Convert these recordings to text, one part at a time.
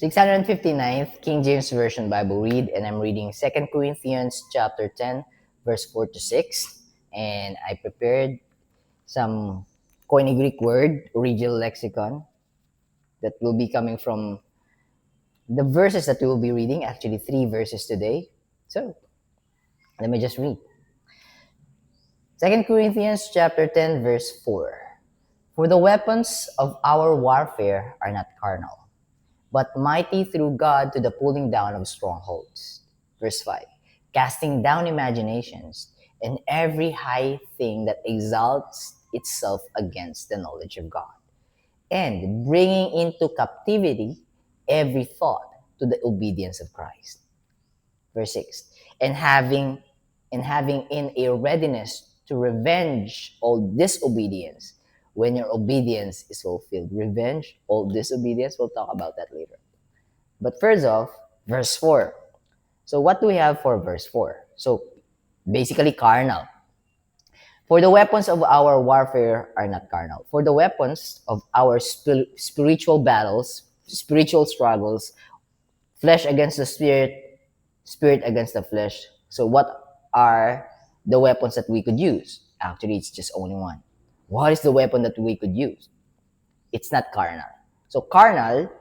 659th King James Version Bible read, and I'm reading 2 Corinthians chapter 10, verse 4 to 6. And I prepared some Koine Greek word, original lexicon, that will be coming from the verses that we will be reading, actually 3 verses today. So, let me just read. 2 Corinthians chapter 10, verse 4. For the weapons of our warfare are not carnal, but mighty through God to the pulling down of strongholds. Verse 5. Casting down imaginations and every high thing that exalts itself against the knowledge of God, and bringing into captivity every thought to the obedience of Christ. Verse 6. And having in a readiness to revenge all disobedience when your obedience is fulfilled. Revenge all disobedience. We'll talk about that later. But first off, verse 4. So what do we have for verse 4? So basically carnal. For the weapons of our warfare are not carnal. For the weapons of our spiritual battles, spiritual struggles, flesh against the spirit, spirit against the flesh. So what are the weapons that we could use? Actually, it's just only one. What is the weapon that we could use? It's not carnal. So carnal,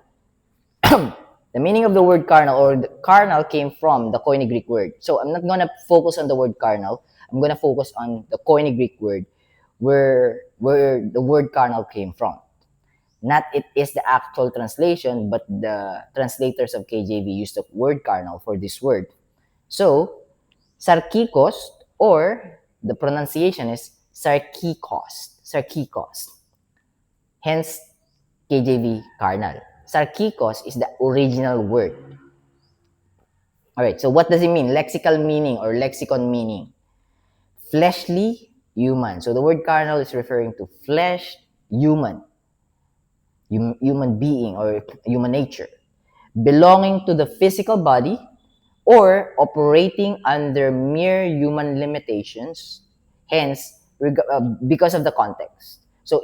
the meaning of the word carnal, or the carnal, came from the Koine Greek word. So I'm not going to focus on the word carnal. I'm going to focus on the Koine Greek word where the word carnal came from. Not it is the actual translation, but the translators of KJV used the word carnal for this word. So, sarkikos, or the pronunciation is sarkikos. Sarkikos. Hence, KJV carnal. Sarkikos is the original word. Alright, so what does it mean? Lexical meaning or lexicon meaning. Fleshly, human. So the word carnal is referring to flesh, human being or human nature. Belonging to the physical body or operating under mere human limitations, hence, because of the context. So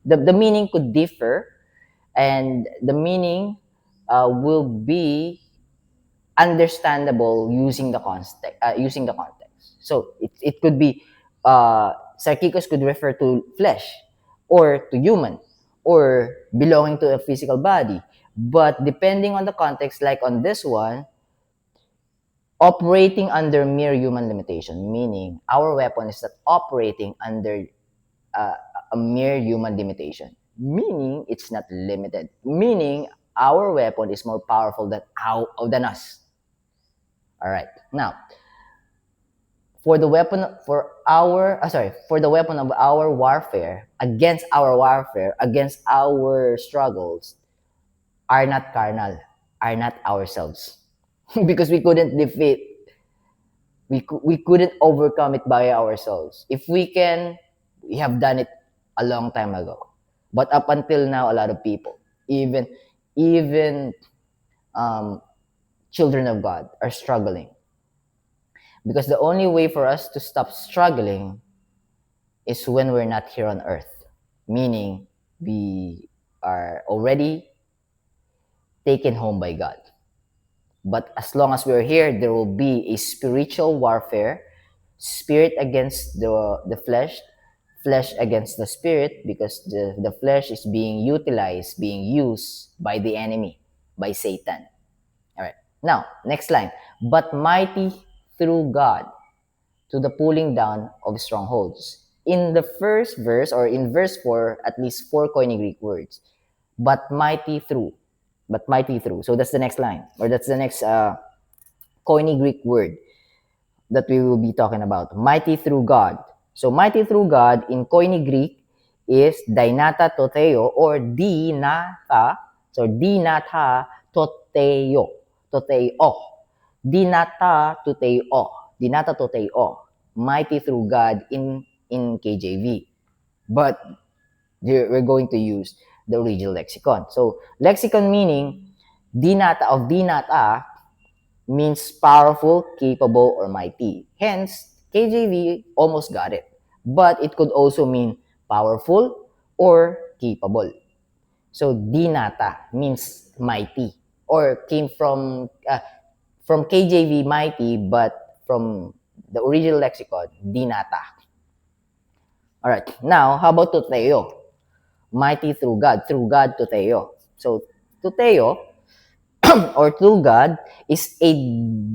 the meaning could differ, and the meaning will be understandable using the context. So it could be sarkikos could refer to flesh or to human or belonging to a physical body. But depending on the context, like on this one, operating under mere human limitation, meaning our weapon is not operating under a mere human limitation, meaning it's not limited, meaning our weapon is more powerful than us. All right. Now, for the weapon of our warfare, against our struggles, are not carnal, are not ourselves, because we couldn't overcome it by ourselves. If we can, we have done it a long time ago. But up until now, a lot of people, even children of God, are struggling. Because the only way for us to stop struggling is when we're not here on earth. Meaning, we are already taken home by God. But as long as we're here, there will be a spiritual warfare, spirit against the flesh against the spirit, because the flesh is being used by the enemy, by Satan. All right. Now, next line. But mighty through God to the pulling down of strongholds. In the first verse, or in verse 4, at least 4 Koine Greek words. But mighty through. So that's the next line, or that's the next Koine Greek word that we will be talking about. Mighty through God. So mighty through God in Koine Greek is dynata toteo, or dinata. So dinata toteo. Dinata toteo. Mighty through God in KJV. But we're going to use the original lexicon. So lexicon meaning dinata means powerful, capable, or mighty. Hence, KJV almost got it. But it could also mean powerful or capable. So dinata means mighty or came from KJV mighty, but from the original lexicon, dinata. All right. Now, how about tuteo? Mighty through God tuteo. So, tuteo or through God is a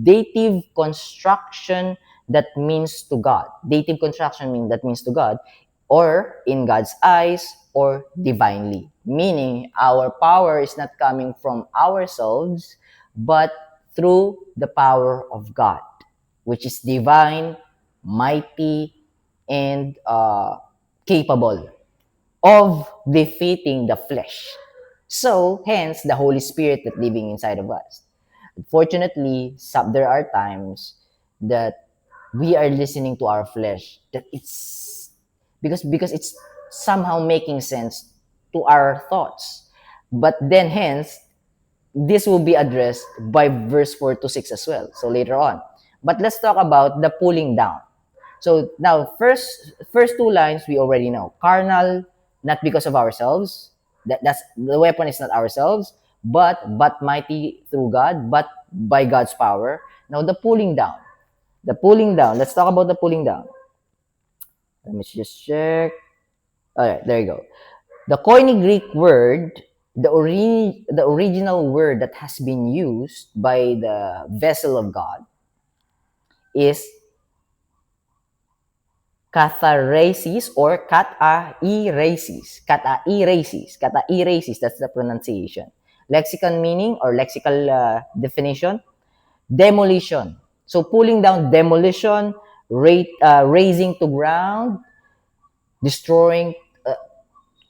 dative construction that means to God. Dative construction means that means to God, or in God's eyes, or divinely. Meaning, our power is not coming from ourselves, but through the power of God, which is divine, mighty, and capable of defeating the flesh. So, hence, the Holy Spirit that living inside of us. Unfortunately, there are times that we are listening to our flesh that it's because it's somehow making sense to our thoughts. But then hence, this will be addressed by verse 4 to 6 as well. So later on. But let's talk about the pulling down. So now, first two lines we already know. Carnal, not because of ourselves. That's the weapon is not ourselves, but mighty through God, but by God's power. Now the pulling down. The pulling down. Let's talk about the pulling down. Let me just check. All right, there you go. The Koine Greek word, the original word that has been used by the vessel of God is catharesis or catairesis. Catairesis. Catairesis, that's the pronunciation. Lexicon meaning or lexical definition, demolition. So pulling down, demolition, raising to ground, destroying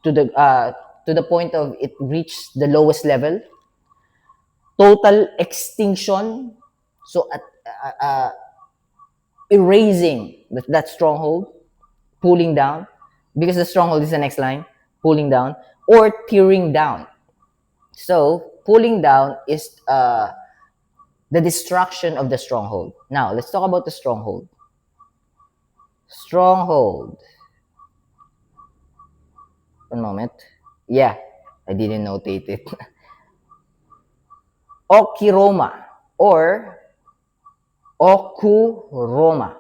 to the point of it reached the lowest level, total extinction. So erasing that stronghold, pulling down, because the stronghold is the next line, pulling down, or tearing down. So pulling down is the destruction of the stronghold. Now let's talk about the stronghold. Stronghold. One moment. Yeah, I didn't notate it. Okiroma or Okuroma.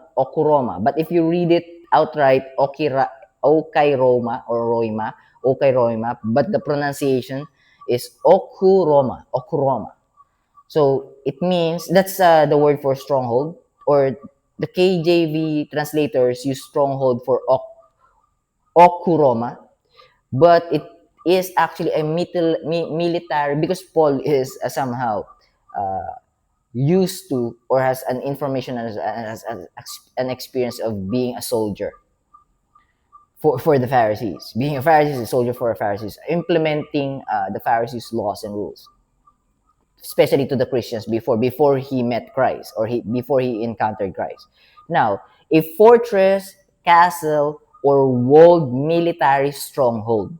But if you read it outright, Okairoma or Roima, Okairoima, but the pronunciation is Okuroma. So it means that's the word for stronghold, or the KJV translators use stronghold for Okuroma, but it is actually a military, because Paul is somehow used to or has an information as an experience of being a soldier for the Pharisees. Being a Pharisee is a soldier for the Pharisees, implementing the Pharisees' laws and rules, especially to the Christians before he met Christ, or before he encountered Christ. Now, a fortress, castle, or walled military stronghold.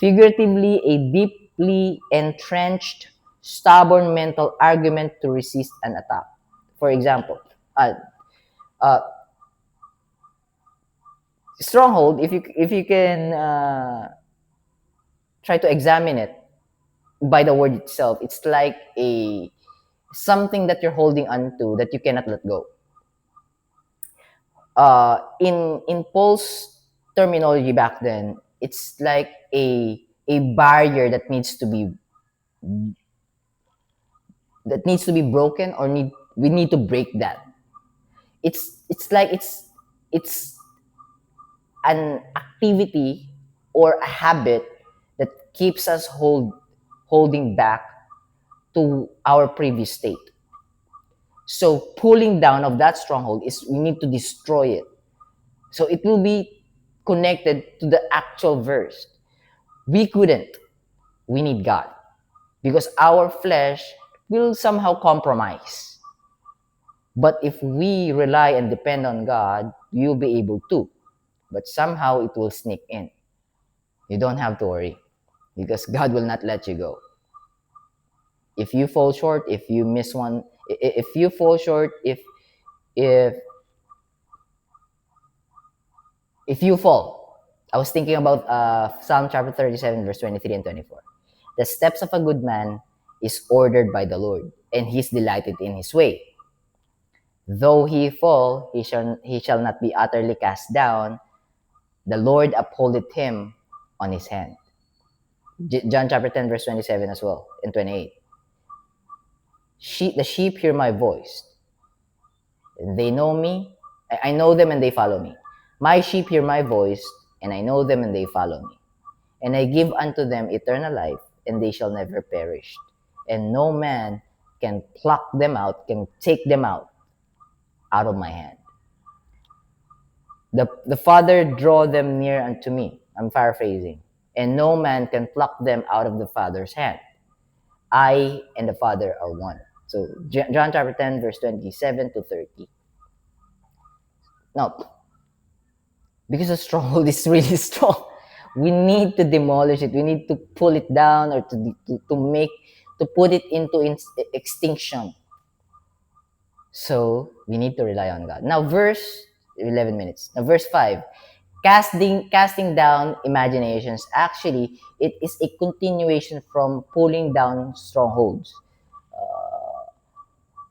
Figuratively, a deeply entrenched, stubborn mental argument to resist an attack. For example, uh, stronghold, if you can try to examine it by the word itself, it's like a something that you're holding onto that you cannot let go. In Paul's terminology back then, it's like a barrier that needs to be broken, or we need to break that. It's like it's an activity or a habit that keeps us holding back to our previous state. So pulling down of that stronghold is we need to destroy it. So it will be connected to the actual verse. We couldn't. We need God. Because our flesh will somehow compromise. But if we rely and depend on God, you'll be able to. But somehow it will sneak in. You don't have to worry, because God will not let you go. If you fall short, if you miss one, if you fall short, if you fall, I was thinking about Psalm chapter 37, verse 23 and 24. The steps of a good man is ordered by the Lord, and he is delighted in his way. Though he fall, he shall not be utterly cast down. The Lord upholdeth him on his hand. John chapter 10, verse 27 as well, and 28. The sheep hear my voice. They know me. I know them and they follow me. My sheep hear my voice, and I know them and they follow me. And I give unto them eternal life, and they shall never perish. And no man can pluck them out, can take them out of my hand. The Father draw them near unto me. I'm paraphrasing. And no man can pluck them out of the Father's hand. I and the Father are one. So John chapter 10, verse 27 to 30. Now, because the stronghold is really strong, we need to demolish it. We need to pull it down, or to put it into extinction. So we need to rely on God. Now, verse 11 minutes. Now, verse 5. Casting down imaginations. Actually, it is a continuation from pulling down strongholds.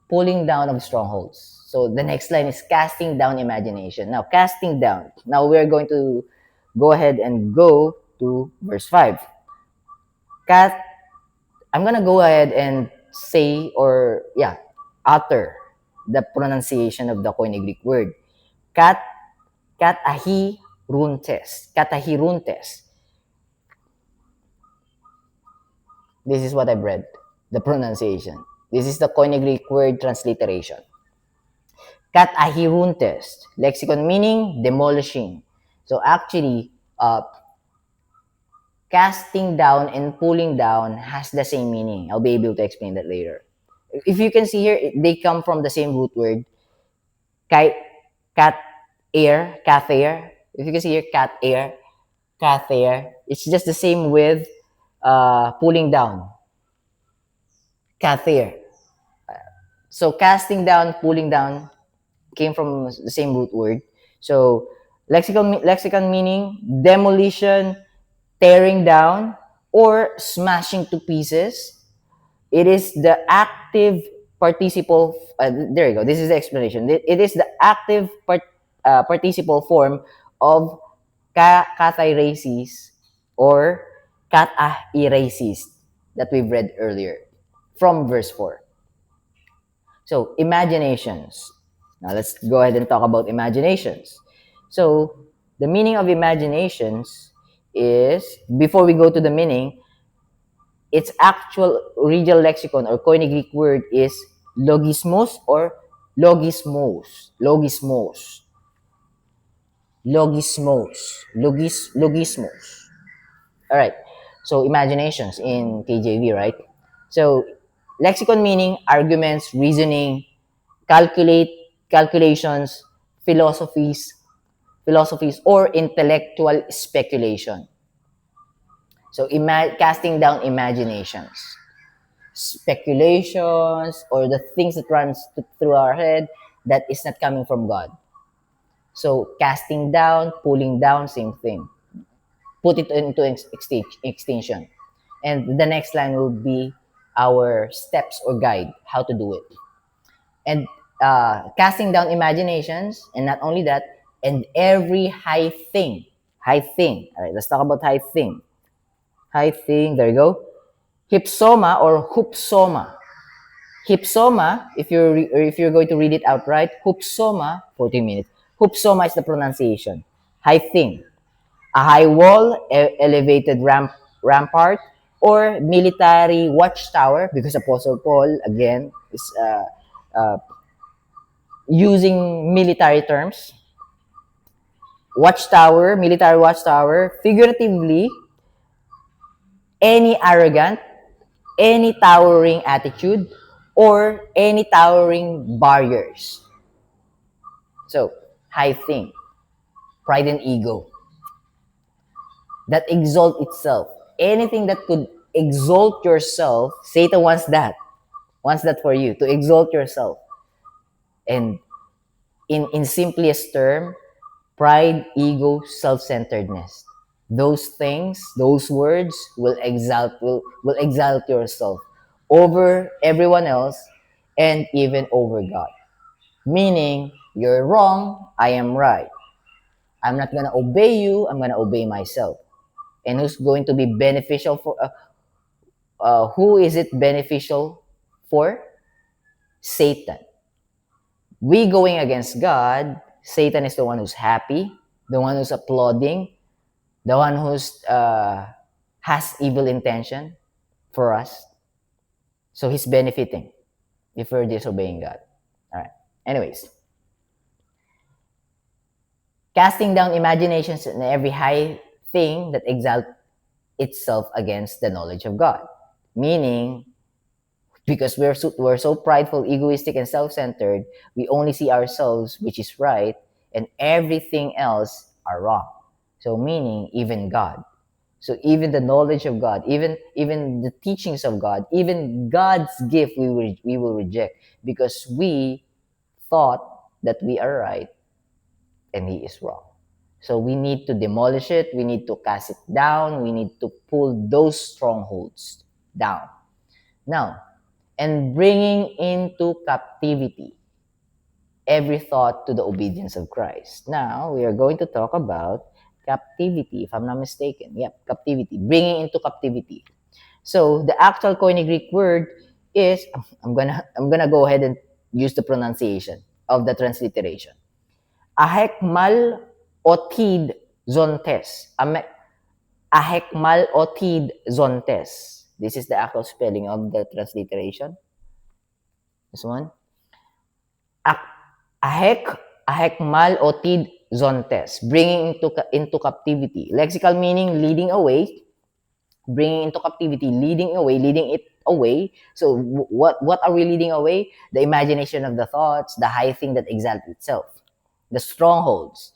Pulling down of strongholds. So the next line is casting down imagination. Now, casting down. Now, we're going to go ahead and go to verse 5. I'm going to go ahead and say, utter the pronunciation of the Koine Greek word. Katahiruntes. Katahiruntes. This is what I've read, the pronunciation. This is the Koine Greek word transliteration. Katahiruntes. Lexicon meaning demolishing. So actually, casting down and pulling down has the same meaning. I'll be able to explain that later. If you can see here, they come from the same root word. Cat air, cathair. If you can see here, cat air, cathair. It's just the same with pulling down. Cathair. So casting down, pulling down came from the same root word. So lexicon meaning demolition, tearing down, or smashing to pieces. It is the active participle. There you go. This is the explanation. It is the active participle form of katairesis or katairesis that we've read earlier from verse 4. So, imaginations. Now, let's go ahead and talk about imaginations. So, the meaning of imaginations is, before we go to the meaning, its actual original lexicon or Koine Greek word is logismos or logismos. Logismos. Logismos. Logismos. All right. So, imaginations in KJV, right? So, lexicon meaning arguments, reasoning, calculations, philosophies, or intellectual speculation. So, casting down imaginations, speculations, or the things that runs through our head that is not coming from God. So, casting down, pulling down, same thing. Put it into extinction. And the next line will be our steps or guide, how to do it. And casting down imaginations, and not only that, and every high thing. High thing. All right, let's talk about high thing. High thing, there you go. Hypsoma or hupsoma. Hypsoma, if you're going to read it outright, hupsoma, 14 minutes. Hupsoma is the pronunciation. High thing. A high wall, elevated rampart, or military watchtower, because Apostle Paul, again, is using military terms. Watchtower, military watchtower, figuratively, any arrogant, any towering attitude, or any towering barriers. So, high thing, pride and ego, that exalt itself. Anything that could exalt yourself, Satan wants that. Wants that for you, to exalt yourself. And in simplest term, pride, ego, self-centeredness. Those things, those words will exalt yourself. over everyone else, and even over God. Meaning, you're wrong, I am right. I'm not gonna obey you, I'm gonna obey myself. And who's going to be beneficial for, who is it beneficial for? Satan. We going against God, Satan is the one who's happy, the one who's applauding, the one who's has evil intention for us. So he's benefiting if we're disobeying God. All right. Anyways, casting down imaginations and every high thing that exalts itself against the knowledge of God. Meaning, because we're so prideful, egoistic, and self-centered, we only see ourselves, which is right, and everything else are wrong. So meaning, even God. So even the knowledge of God, even the teachings of God, even God's gift, we will reject because we thought that we are right and He is wrong. So we need to demolish it. We need to cast it down. We need to pull those strongholds down. Now, and bringing into captivity every thought to the obedience of Christ. Now, we are going to talk about captivity, if I'm not mistaken. Yep, captivity, bringing into captivity. So, the actual Koine Greek word is, I'm gonna go ahead and use the pronunciation of the transliteration. Ahekmal otid zontes. Ahekmal otid zontes. This is the actual spelling of the transliteration. This one. Ahek, ahekmal otid zontes, bringing into captivity. Lexical meaning leading away, bringing into captivity, leading it away. So what are we leading away? The imagination of the thoughts, the high thing that exalts itself, the strongholds.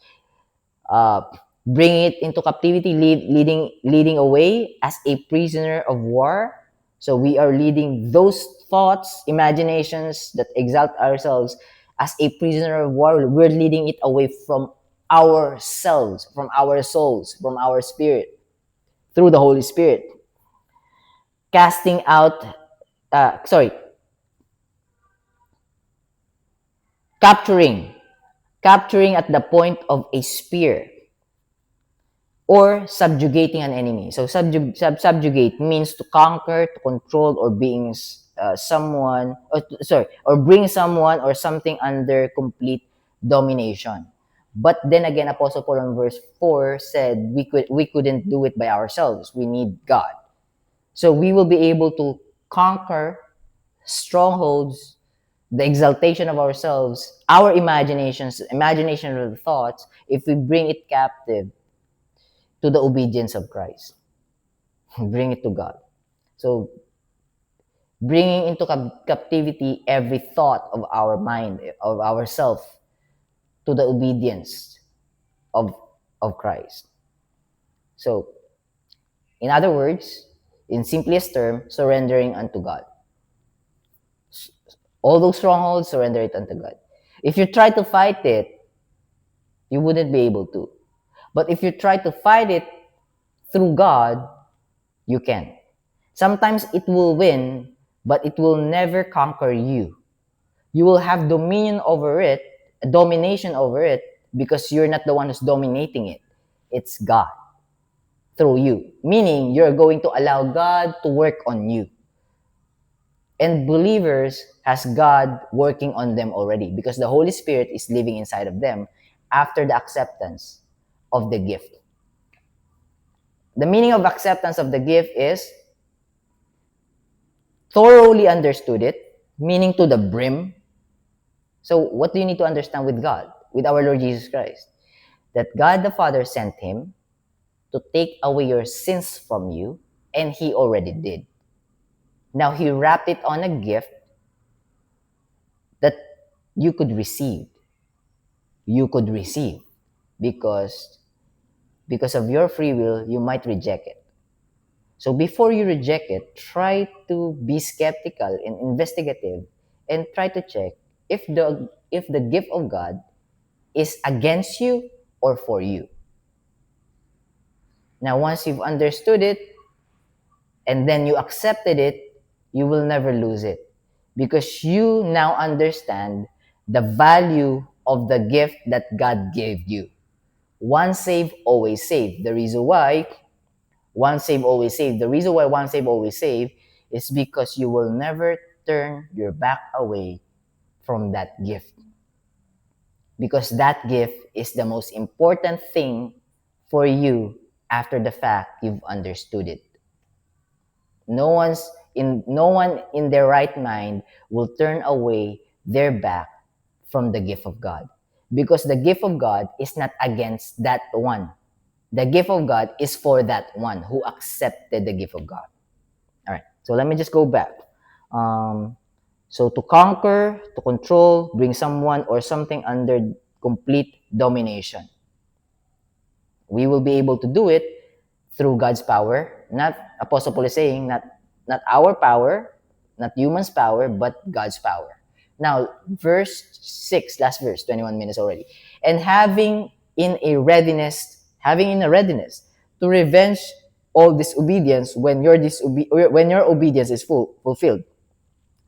Uh, bringing it into captivity, leading away as a prisoner of war. So we are leading those thoughts, imaginations that exalt ourselves as a prisoner of war. We're leading it away from ourselves, from our souls, from our spirit, through the Holy Spirit. Casting out, sorry, capturing at the point of a spear, or subjugating an enemy. So subjugate means to conquer, to control, or being someone, or bring someone or something under complete domination. But then again, Apostle Paul in verse 4 said we couldn't do it by ourselves. We need God. So we will be able to conquer strongholds, the exaltation of ourselves, our imagination of the thoughts, if we bring it captive to the obedience of Christ. Bring it to God. So, bringing into captivity every thought of our mind, of ourself, to the obedience of, of Christ. So, in other words, in simplest term, surrendering unto God. All those strongholds, surrender it unto God. If you try to fight it, you wouldn't be able to. But if you try to fight it through God, you can. Sometimes it will win, but it will never conquer you. You will have domination over it, because you're not the one who's dominating it. It's God through you. Meaning, you're going to allow God to work on you. And believers has God working on them already, because the Holy Spirit is living inside of them after the acceptance of the gift. The meaning of acceptance of the gift is thoroughly understood it, meaning to the brim. So what do you need to understand with God, with our Lord Jesus Christ? That God the Father sent Him to take away your sins from you, and He already did. Now He wrapped it on a gift that you could receive. You could receive because of your free will, you might reject it. So before you reject it, try to be skeptical and investigative, and try to check if the gift of God is against you or for you. Now, once you've understood it and then you accepted it, you will never lose it because you now understand the value of the gift that God gave you. Once saved, always saved. The reason why once saved, always saved. The reason why once saved, always saved is because you will never turn your back away from that gift. Because that gift is the most important thing for you after the fact you've understood it. No one in their right mind will turn away their back from the gift of God. Because the gift of God is not against that one. The gift of God is for that one who accepted the gift of God. All right. So let me just go back. So to conquer, to control, bring someone or something under complete domination. We will be able to do it through God's power. Not Apostle Paul is saying not our power, not human's power, but God's power. Now, verse 6, last verse, 21 minutes already. And having in a readiness to revenge all disobedience when your obedience is fulfilled.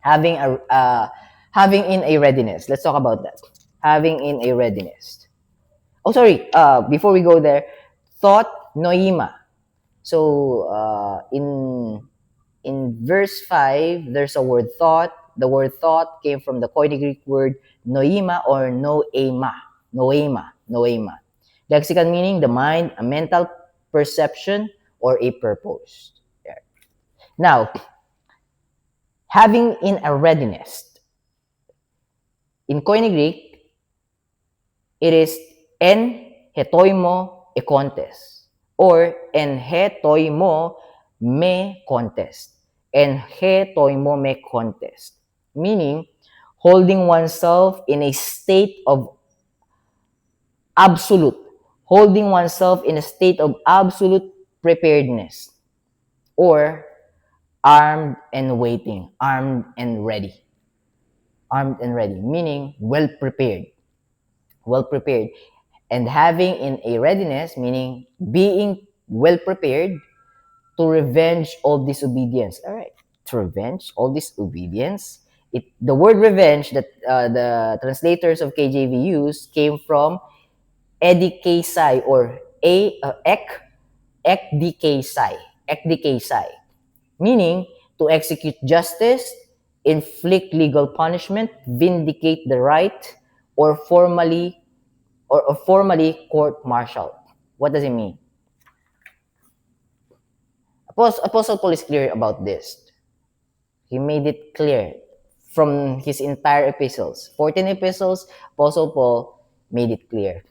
Having in a readiness. Let's talk about that. Having in a readiness. Oh, sorry. Before we go there, thought noima. So in verse 5, there's a word thought. The word thought came from the Koine Greek word noema or noema. Noema. Noema. Lexical meaning, the mind, a mental perception, or a purpose. Yeah. Now, having in a readiness. In Koine Greek, it is en hetoimo ekontes or en hetoimo me contest. En hetoimo me contest. Meaning, holding oneself in a state of absolute preparedness or armed and waiting, armed and ready, meaning well prepared, and having in a readiness, meaning being well prepared to revenge all disobedience. All right, to revenge all disobedience. The word revenge that the translators of KJV use came from edikesai or ekdikesai, meaning to execute justice, inflict legal punishment, vindicate the right, or formally court-martial. What does it mean? Apostle Paul is clear about this. He made it clear from his entire epistles. 14 epistles, Apostle Paul made it clear.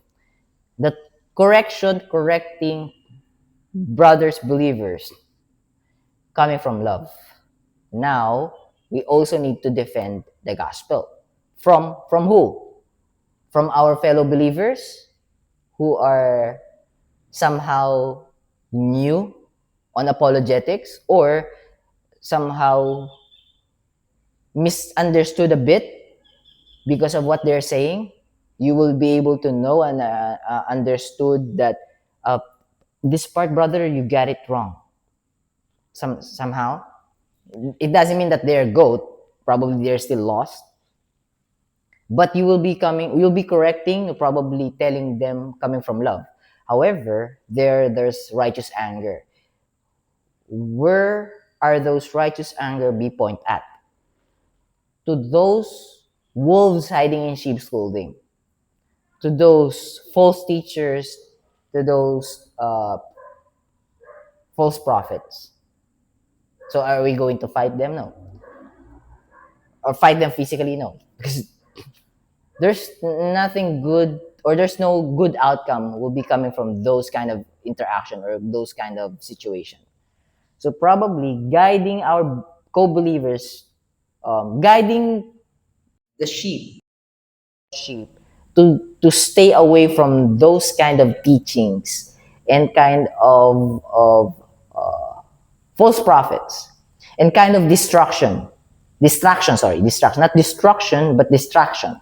The correcting brothers, believers, coming from love. Now, we also need to defend the gospel. From who? From our fellow believers who are somehow new on apologetics or somehow misunderstood a bit because of what they're saying. You will be able to know and understood that this part, brother, you got it wrong. Somehow. It doesn't mean that they're goat. Probably they're still lost. But you'll be correcting, probably telling them coming from love. However, there's righteous anger. Where are those righteous anger be point at? To those wolves hiding in sheep's clothing. To those false teachers, to those false prophets. So are we going to fight them? No. Or fight them physically? No. Because there's nothing good or there's no good outcome will be coming from those kind of interaction or those kind of situation. So probably guiding our co-believers, guiding the sheep to stay away from those kind of teachings and kind of false prophets and kind of distraction, not destruction, but distraction.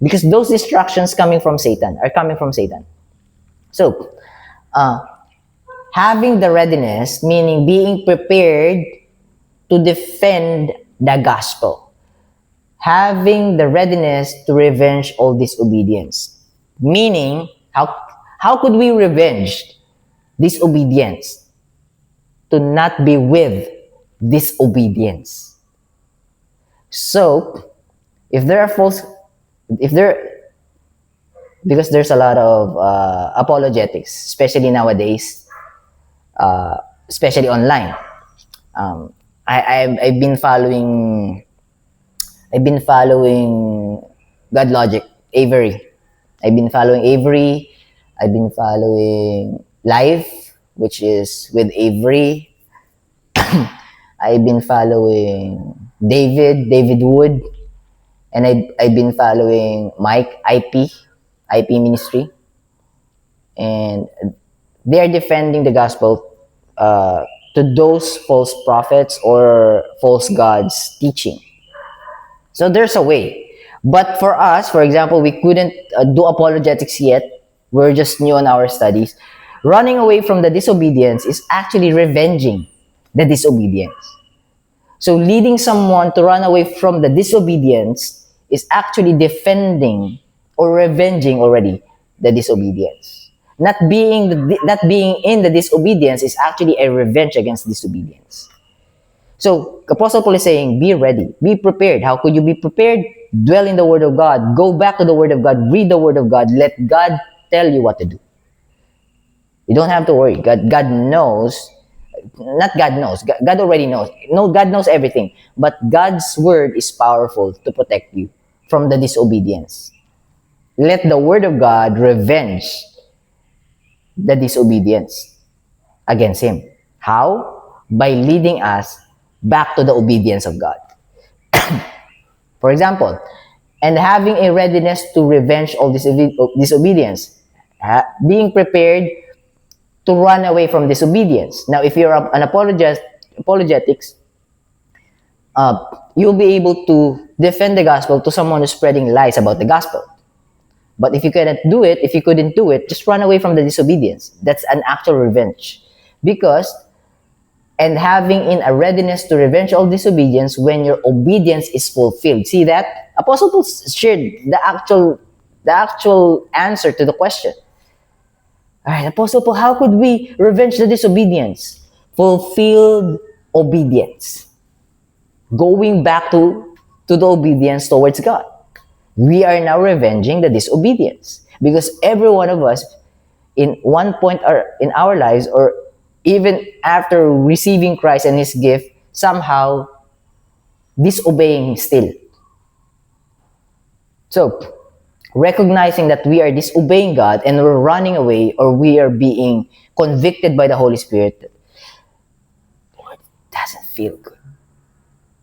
Because those distractions are coming from Satan. So, having the readiness, meaning being prepared to defend the gospel, having the readiness to revenge all disobedience. Meaning, how could we revenge disobedience? To not be with disobedience. So, if there are false, if there, because there's a lot of apologetics, especially nowadays, especially online. Um, I've been following God Logic, Avery. I've been following Avery. I've been following Live, which is with Avery. I've been following David Wood, and I've been following Mike IP Ministry, and they are defending the gospel to those false prophets or false gods teaching. So there's a way. But for us, for example, we couldn't do apologetics yet. We're just new on our studies. Running away from the disobedience is actually revenging the disobedience. So leading someone to run away from the disobedience is actually defending or revenging already the disobedience. Not being in the disobedience is actually a revenge against disobedience. So Apostle Paul is saying, be ready, be prepared. How could you be prepared? Dwell in the Word of God. Go back to the Word of God. Read the Word of God. Let God tell you what to do. You don't have to worry. God knows. Not God knows. God already knows. No, God knows everything. But God's Word is powerful to protect you from the disobedience. Let the Word of God revenge the disobedience against Him. How? By leading us back to the obedience of God. For example, and having a readiness to revenge all disobedience, being prepared to run away from disobedience. Now, if you're an apologetics, you'll be able to defend the gospel to someone who's spreading lies about the gospel. But if you couldn't do it, just run away from the disobedience. That's an actual revenge. Because, and having in a readiness to revenge all disobedience when your obedience is fulfilled. See that? Apostle Paul shared the actual answer to the question. Alright, Apostle Paul, how could we revenge the disobedience? Fulfilled obedience. Going back to the obedience towards God. We are now revenging the disobedience. Because every one of us, in one point or in our lives, or even after receiving Christ and His gift, somehow disobeying still. So, recognizing that we are disobeying God and we're running away, or we are being convicted by the Holy Spirit, Lord, it doesn't feel good.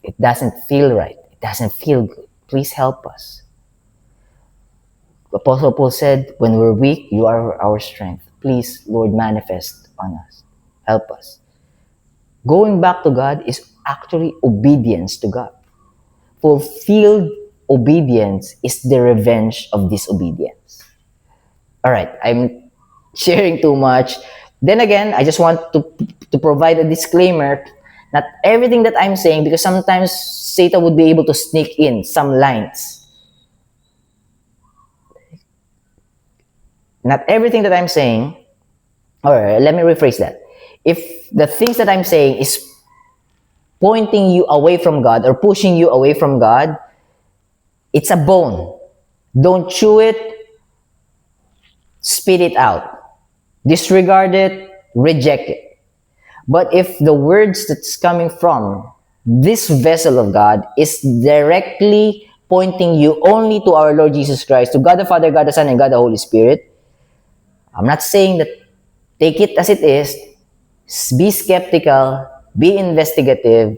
It doesn't feel right. It doesn't feel good. Please help us. Apostle Paul said, when we're weak, you are our strength. Please, Lord, manifest on us. Help us. Going back to God is actually obedience to God. Fulfilled obedience is the revenge of disobedience. Alright, I'm sharing too much. Then again, I just want to provide a disclaimer. Not everything that I'm saying, because sometimes Satan would be able to sneak in some lines. Not everything that I'm saying, or let me rephrase that. If the things that I'm saying is pointing you away from God or pushing you away from God, it's a bone. Don't chew it, spit it out. Disregard it, reject it. But if the words that's coming from this vessel of God is directly pointing you only to our Lord Jesus Christ, to God the Father, God the Son, and God the Holy Spirit, I'm not saying that take it as it is, be skeptical, be investigative,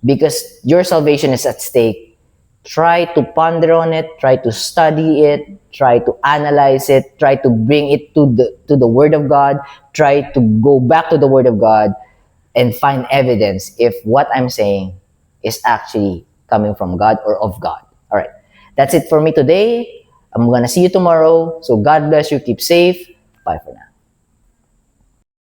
because your salvation is at stake. Try to ponder on it, try to study it, try to analyze it, try to bring it to the Word of God, try to go back to the Word of God and find evidence if what I'm saying is actually coming from God or of God. All right. That's it for me today. I'm going to see you tomorrow. So God bless you. Keep safe. Bye for now.